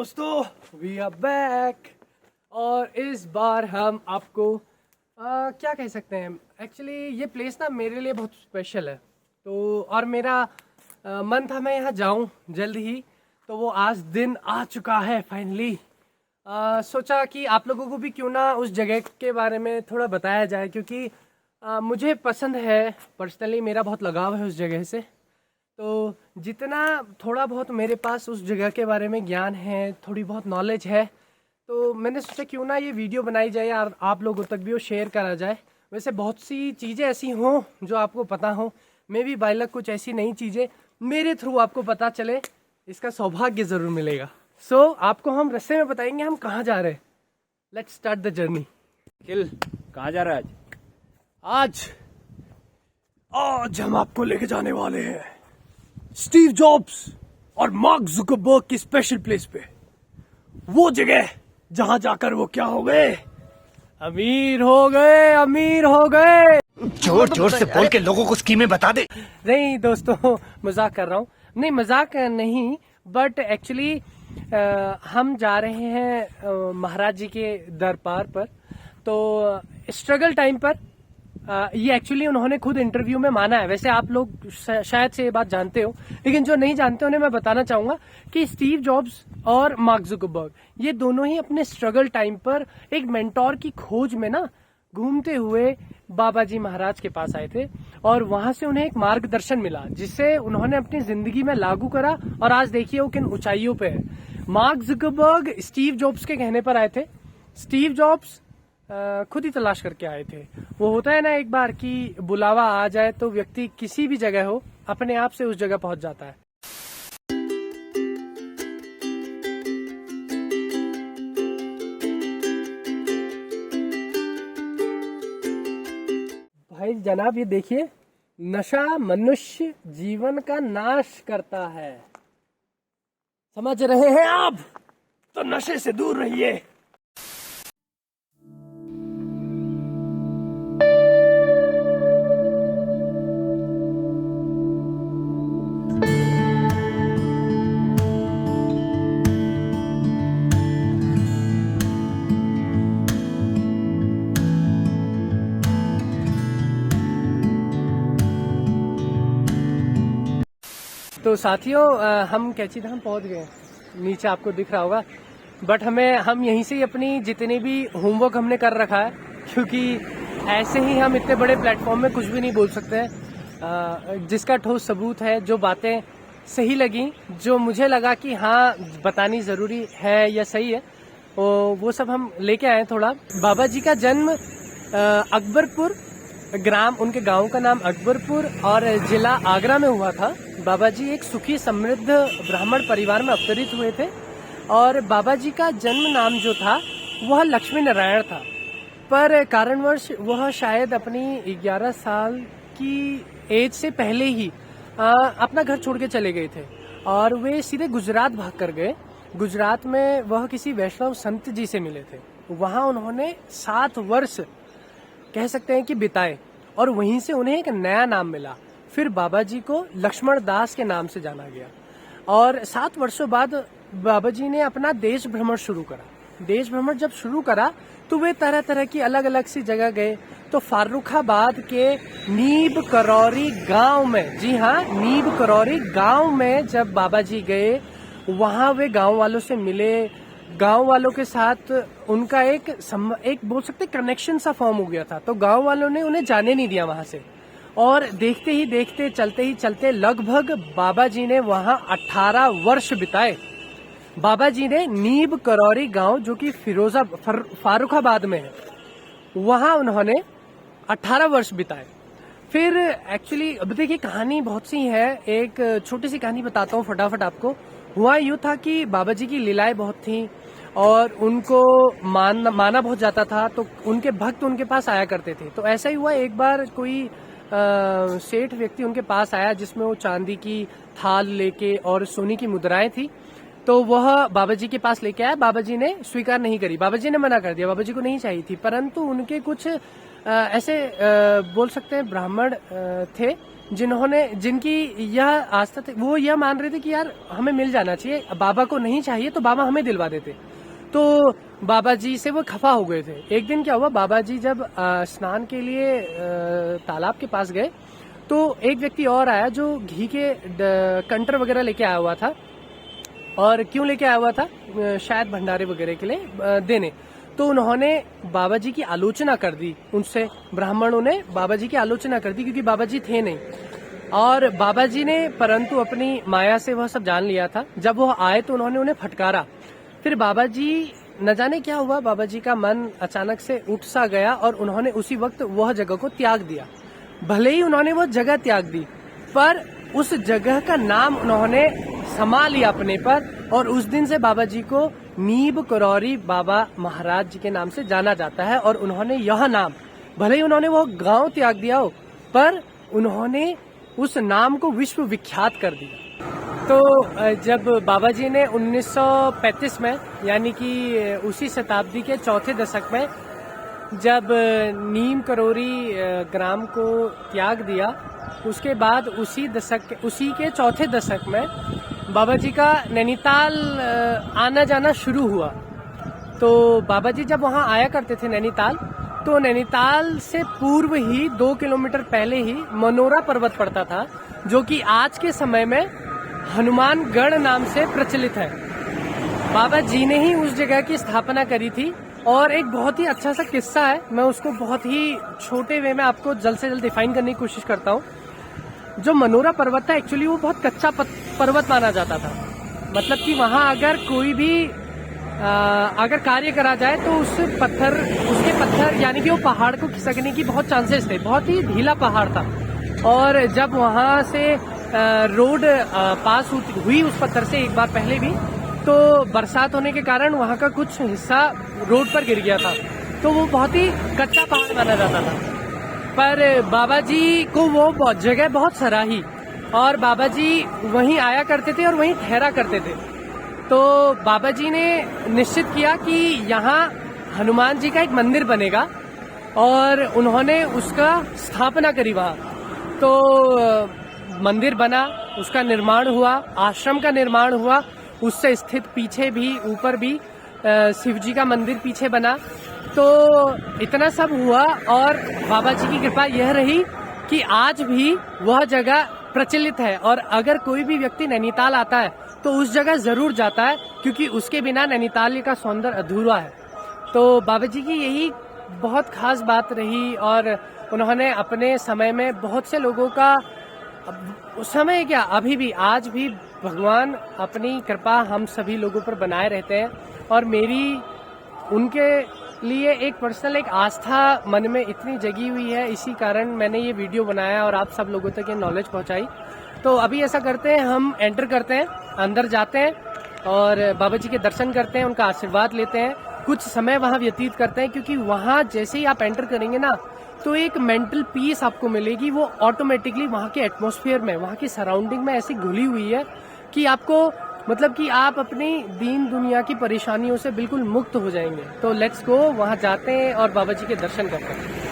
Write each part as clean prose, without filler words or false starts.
दोस्तों, we are back. और इस बार हम आपको क्या कह सकते हैं, एक्चुअली ये प्लेस ना मेरे लिए बहुत स्पेशल है। तो और मेरा मन था मैं यहाँ जाऊँ जल्द ही, तो वो आज दिन आ चुका है फाइनली। सोचा कि आप लोगों को भी क्यों ना उस जगह के बारे में थोड़ा बताया जाए, क्योंकि मुझे पसंद है, पर्सनली मेरा बहुत लगाव है उस जगह से। तो जितना थोड़ा बहुत मेरे पास उस जगह के बारे में ज्ञान है, थोड़ी बहुत नॉलेज है, तो मैंने सोचा क्यों ना ये वीडियो बनाई जाए और आप लोगों तक भी वो शेयर करा जाए। वैसे बहुत सी चीज़ें ऐसी हों जो आपको पता हो, मैं भी बाइलक कुछ ऐसी नई चीज़ें मेरे थ्रू आपको पता चले, इसका सौभाग्य ज़रूर मिलेगा। सो आपको हम रास्ते में बताएंगे हम कहाँ जा रहे हैं। Let's start the journey. किल कहाँ जा रहा है आज आज हम आपको लेके जाने वाले हैं स्टीव जॉब्स और मार्क जुकरबर्ग की स्पेशल प्लेस पे, वो जगह जहां जाकर वो क्या हो गए, अमीर हो गए, अमीर हो गए। जोर जोर से बोल के लोगों को स्कीमें बता दे। नहीं दोस्तों, मजाक कर रहा हूँ। नहीं, मजाक नहीं, बट एक्चुअली हम जा रहे हैं महाराज जी के दरबार पर। तो स्ट्रगल टाइम पर ये एक्चुअली उन्होंने खुद इंटरव्यू में माना है। वैसे आप लोग शायद से ये बात जानते हो, लेकिन जो नहीं जानते उन्हें मैं बताना चाहूंगा कि स्टीव जॉब्स और मार्क जुकरबर्ग ये दोनों ही अपने स्ट्रगल टाइम पर एक मेंटोर की खोज में ना घूमते हुए बाबा जी महाराज के पास आए थे, और वहां से उन्हें एक मार्गदर्शन मिला जिसे उन्होंने अपनी जिंदगी में लागू करा, और आज देखिए वो किन ऊंचाइयों पे है। मार्क जुकरबर्ग स्टीव जॉब्स के कहने पर आए थे, स्टीव जॉब्स खुद ही तलाश करके आए थे। वो होता है ना एक बार कि बुलावा आ जाए तो व्यक्ति किसी भी जगह हो अपने आप से उस जगह पहुंच जाता है। भाई जनाब, ये देखिए, नशा मनुष्य जीवन का नाश करता है। समझ रहे हैं आप? तो नशे से दूर रहिए। तो साथियों, हम कैची धाम पहुंच गए। नीचे आपको दिख रहा होगा, बट हम यहीं से ही अपनी जितनी भी होमवर्क हमने कर रखा है, क्योंकि ऐसे ही हम इतने बड़े प्लेटफॉर्म में कुछ भी नहीं बोल सकते हैं। जिसका ठोस सबूत है, जो बातें सही लगी, जो मुझे लगा कि हाँ बतानी जरूरी है या सही है, वो सब हम लेके आए। थोड़ा बाबा जी का जन्म अकबरपुर ग्राम, उनके गांव का नाम अकबरपुर और जिला आगरा में हुआ था। बाबा जी एक सुखी समृद्ध ब्राह्मण परिवार में अवतरित हुए थे, और बाबा जी का जन्म नाम जो था वह लक्ष्मी नारायण था, पर कारणवश वह शायद अपनी 11 साल की एज से पहले ही अपना घर छोड़ के चले गए थे, और वे सीधे गुजरात भाग कर गए। गुजरात में वह किसी वैष्णव संत जी से मिले थे। वहां उन्होंने 7 वर्ष कह सकते हैं कि बिताए, और वहीं से उन्हें एक नया नाम मिला। फिर बाबा जी को लक्ष्मण दास के नाम से जाना गया, और 7 वर्षों बाद बाबा जी ने अपना देश भ्रमण शुरू करा। देश भ्रमण जब शुरू करा तो वे तरह तरह की अलग अलग सी जगह गए। तो फारुखाबाद के नीब करौरी गांव में, जी हाँ, नीब करौरी गांव में जब बाबा जी गए, वहां वे गांव वालों से मिले। गांव वालों के साथ उनका एक बोल सकते कनेक्शन सा फॉर्म हो गया था। तो गांव वालों ने उन्हें जाने नहीं दिया वहां से, और देखते ही देखते, चलते ही चलते लगभग बाबा जी ने वहां 18 वर्ष बिताए। बाबा जी ने नीब करौरी गांव, जो कि फारुखाबाद में है, वहां उन्होंने 18 वर्ष बिताए। फिर एक्चुअली अब देखिए, कहानी बहुत सी है। एक छोटी सी कहानी बताता हूँ फटाफट आपको। हुआ यूँ था कि बाबा जी की लीलाएं बहुत थी, और उनको माना बहुत जाता था, तो उनके भक्त उनके पास आया करते थे। तो ऐसा ही हुआ, एक बार कोई सेठ व्यक्ति उनके पास आया, जिसमें वो चांदी की थाल लेके और सोने की मुद्राएं थी। तो वह बाबा जी के पास लेके आया। बाबा जी ने स्वीकार नहीं करी, बाबा जी ने मना कर दिया, बाबा जी को नहीं चाहिए थी। परंतु उनके कुछ ऐसे बोल सकते हैं ब्राह्मण थे जिनकी यह आस्था थी, वो यह मान रहे थे कि यार हमें मिल जाना चाहिए, बाबा को नहीं चाहिए तो बाबा हमें दिलवा देते। तो बाबा जी से वो खफा हो गए थे। एक दिन क्या हुआ, बाबा जी जब स्नान के लिए तालाब के पास गए तो एक व्यक्ति और आया जो घी के कंटर वगैरह लेके आया हुआ था। और क्यों लेके आया हुआ था, शायद भंडारे वगैरह के लिए देने। तो उन्होंने बाबा जी की आलोचना कर दी, उनसे ब्राह्मणों ने बाबा जी की आलोचना कर दी, क्योंकि बाबा जी थे नहीं। और बाबा जी ने परंतु अपनी माया से वह सब जान लिया था। जब वह आए तो उन्होंने उन्हें फटकारा। फिर बाबा जी न जाने क्या हुआ, बाबा जी का मन अचानक से उठ सा गया और उन्होंने उसी वक्त वह जगह को त्याग दिया। भले ही उन्होंने वो जगह त्याग दी, पर उस जगह का नाम उन्होंने समा लिया अपने पर, और उस दिन से बाबा जी को नीब करौरी बाबा महाराज जी के नाम से जाना जाता है। और उन्होंने यह नाम, भले ही उन्होंने वो गांव त्याग दिया हो, पर उन्होंने उस नाम को विश्व विख्यात कर दिया। तो जब बाबा जी ने 1935 में, यानी कि उसी शताब्दी के चौथे दशक में, जब नीम करौरी ग्राम को त्याग दिया, उसके बाद उसी के चौथे दशक में बाबा जी का नैनीताल आना जाना शुरू हुआ। तो बाबा जी जब वहां आया करते थे नैनीताल, तो नैनीताल से पूर्व ही 2 किलोमीटर पहले ही मनोरा पर्वत पड़ता था, जो कि आज के समय में हनुमानगढ़ नाम से प्रचलित है। बाबा जी ने ही उस जगह की स्थापना करी थी। और एक बहुत ही अच्छा सा किस्सा है, मैं उसको बहुत ही छोटे वे में आपको जल्द से जल्द डिफाइन करने की कोशिश करता हूँ। जो मनोरा पर्वत था, एक्चुअली वो बहुत कच्चा पर्वत माना जाता था। मतलब कि वहां अगर कोई भी अगर कार्य करा जाए तो उसके पत्थर यानी कि वो पहाड़ को खिसकने की बहुत चांसेस थे। बहुत ही ढीला पहाड़ था। और जब वहां से रोड पास हुई उस पत्थर से एक बार पहले भी, तो बरसात होने के कारण वहां का कुछ हिस्सा रोड पर गिर गया था। तो वो बहुत ही कच्चा पहाड़ माना जाता था। पर बाबा जी को वो जगह बहुत सराही, और बाबा जी वहीं आया करते थे और वहीं ठहरा करते थे। तो बाबा जी ने निश्चित किया कि यहाँ हनुमान जी का एक मंदिर बनेगा, और उन्होंने उसका स्थापना करी वहाँ। तो मंदिर बना, उसका निर्माण हुआ, आश्रम का निर्माण हुआ। उससे स्थित पीछे भी, ऊपर भी शिव जी का मंदिर पीछे बना। तो इतना सब हुआ, और बाबा जी की कृपा यह रही कि आज भी वह जगह प्रचलित है। और अगर कोई भी व्यक्ति नैनीताल आता है तो उस जगह जरूर जाता है, क्योंकि उसके बिना नैनीताल का सौंदर्य अधूरा है। तो बाबा जी की यही बहुत खास बात रही। और उन्होंने अपने समय में बहुत से लोगों का, उस समय क्या, अभी भी, आज भी भगवान अपनी कृपा हम सभी लोगों पर बनाए रहते हैं। और मेरी उनके लिए एक पर्सनल एक आस्था मन में इतनी जगी हुई है, इसी कारण मैंने ये वीडियो बनाया और आप सब लोगों तक ये नॉलेज पहुंचाई। तो अभी ऐसा करते हैं, हम एंटर करते हैं, अंदर जाते हैं और बाबा जी के दर्शन करते हैं, उनका आशीर्वाद लेते हैं, कुछ समय वहां व्यतीत करते हैं। क्योंकि वहां जैसे ही आप एंटर करेंगे ना, तो एक मेंटल पीस आपको मिलेगी। वो ऑटोमेटिकली वहां के एटमॉस्फेयर में, वहां की सराउंडिंग में ऐसी घुली हुई है कि आपको, मतलब कि आप अपनी दीन दुनिया की परेशानियों से बिल्कुल मुक्त हो जाएंगे। तो लेट्स गो, वहां जाते हैं और बाबा जी के दर्शन करते हैं।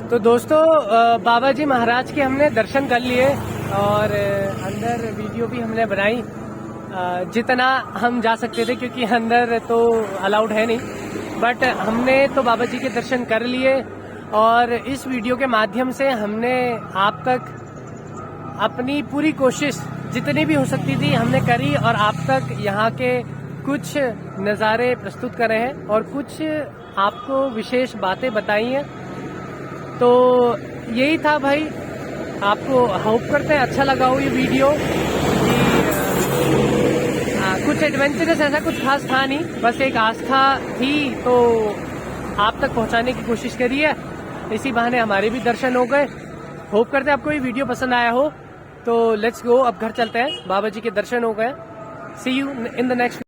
तो दोस्तों, बाबा जी महाराज के हमने दर्शन कर लिए और अंदर वीडियो भी हमने बनाई जितना हम जा सकते थे, क्योंकि अंदर तो अलाउड है नहीं। बट हमने तो बाबा जी के दर्शन कर लिए और इस वीडियो के माध्यम से हमने आप तक अपनी पूरी कोशिश जितनी भी हो सकती थी हमने करी और आप तक यहाँ के कुछ नज़ारे प्रस्तुत करे हैं और कुछ आपको विशेष बातें बताई हैं। तो यही था भाई, आपको होप करते हैं अच्छा लगा हो ये वीडियो। कुछ एडवेंचरस ऐसा कुछ खास था नहीं, बस एक आस्था थी तो आप तक पहुंचाने की कोशिश करी है। इसी बहाने हमारे भी दर्शन हो गए। होप करते हैं आपको ये वीडियो पसंद आया हो। तो लेट्स गो, अब घर चलते हैं, बाबा जी के दर्शन हो गए। सी यू इन द नेक्स्ट